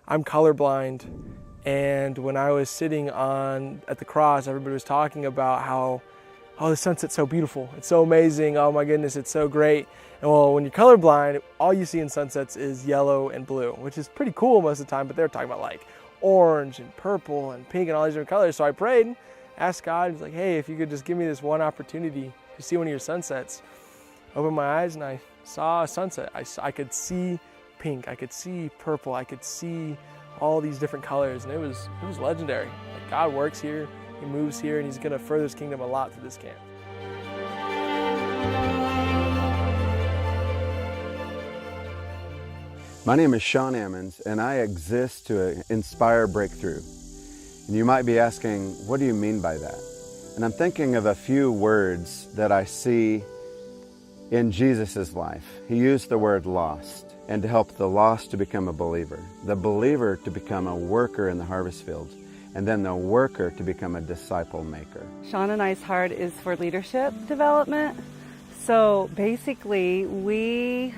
I'm colorblind, and when I was sitting at the cross, everybody was talking about how, oh, the sunset's so beautiful, it's so amazing, oh my goodness, it's so great. And well, when you're colorblind, all you see in sunsets is yellow and blue, which is pretty cool most of the time, but they're talking about like orange and purple and pink and all these different colors. So I prayed, asked God, he's like, hey, if you could just give me this one opportunity to see one of your sunsets. Opened my eyes and I saw a sunset. I could see pink, I could see purple, I could see all these different colors, and it was legendary. Like, God works here, He moves here, and He's gonna further His kingdom a lot through this camp. My name is Sean Ammons, and I exist to inspire breakthrough. And you might be asking, what do you mean by that? And I'm thinking of a few words that I see in Jesus' life. He used the word lost, and to help the lost to become a believer, the believer to become a worker in the harvest fields, and then the worker to become a disciple maker. Sean and I's heart is for leadership development. So basically, we,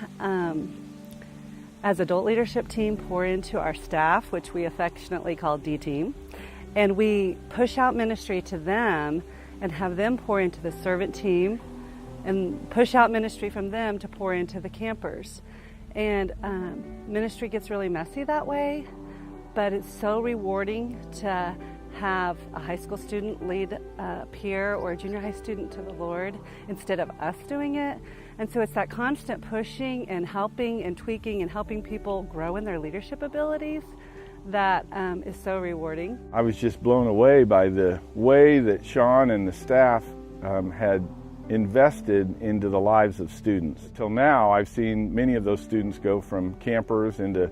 as adult leadership team, pour into our staff, which we affectionately call D-Team, and we push out ministry to them and have them pour into the servant team and push out ministry from them to pour into the campers. And ministry gets really messy that way, but it's so rewarding to have a high school student lead a peer or a junior high student to the Lord instead of us doing it. And so it's that constant pushing and helping and tweaking and helping people grow in their leadership abilities that is so rewarding. I was just blown away by the way that Sean and the staff had invested into the lives of students. Till now, I've seen many of those students go from campers into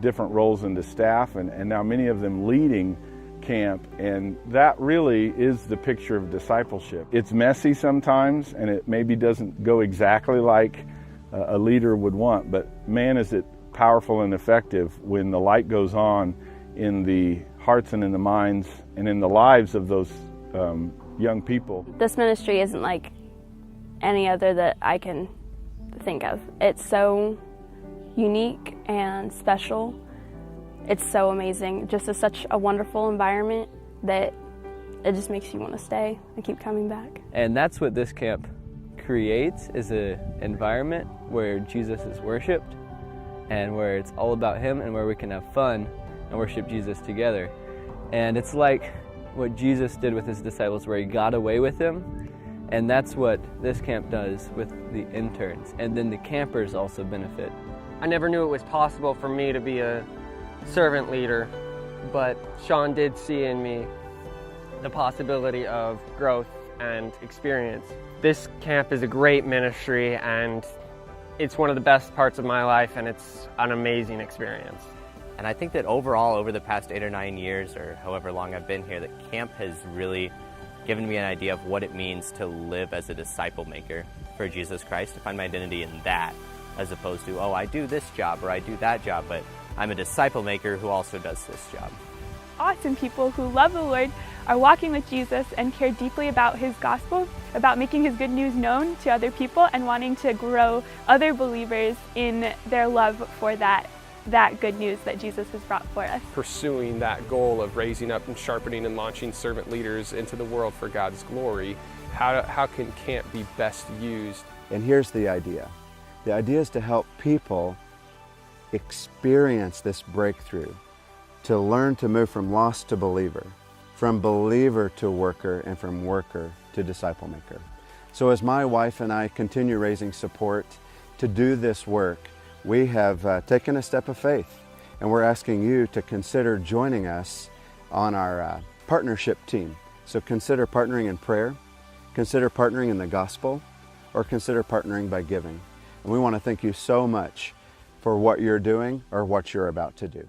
different roles into staff, and now many of them leading camp, and that really is the picture of discipleship. It's messy sometimes, and it maybe doesn't go exactly like a leader would want, but man, is it powerful and effective when the light goes on in the hearts and in the minds and in the lives of those young people. This ministry isn't like any other that I can think of. It's so unique and special. It's so amazing. Just is such a wonderful environment that it just makes you want to stay and keep coming back. And that's what this camp creates, is an environment where Jesus is worshiped and where it's all about Him and where we can have fun and worship Jesus together. And it's like what Jesus did with His disciples, where He got away with them, and that's what this camp does with the interns. And then the campers also benefit. I never knew it was possible for me to be a servant leader, but Sean did see in me the possibility of growth and experience. This camp is a great ministry, and it's one of the best parts of my life, and it's an amazing experience. And I think that overall, over the past 8 or 9 years, or however long I've been here, that camp has really given me an idea of what it means to live as a disciple maker for Jesus Christ, to find my identity in that, as opposed to, oh, I do this job or I do that job, but I'm a disciple maker who also does this job. Awesome people who love the Lord, are walking with Jesus, and care deeply about His gospel, about making His good news known to other people, and wanting to grow other believers in their love for that good news that Jesus has brought for us. Pursuing that goal of raising up and sharpening and launching servant leaders into the world for God's glory, how can camp be best used? And here's the idea. The idea is to help people experience this breakthrough, to learn to move from lost to believer, from believer to worker, and from worker to disciple maker. So as my wife and I continue raising support to do this work, we have taken a step of faith, and we're asking you to consider joining us on our partnership team. So consider partnering in prayer, consider partnering in the gospel, or consider partnering by giving. And we want to thank you so much for what you're doing or what you're about to do.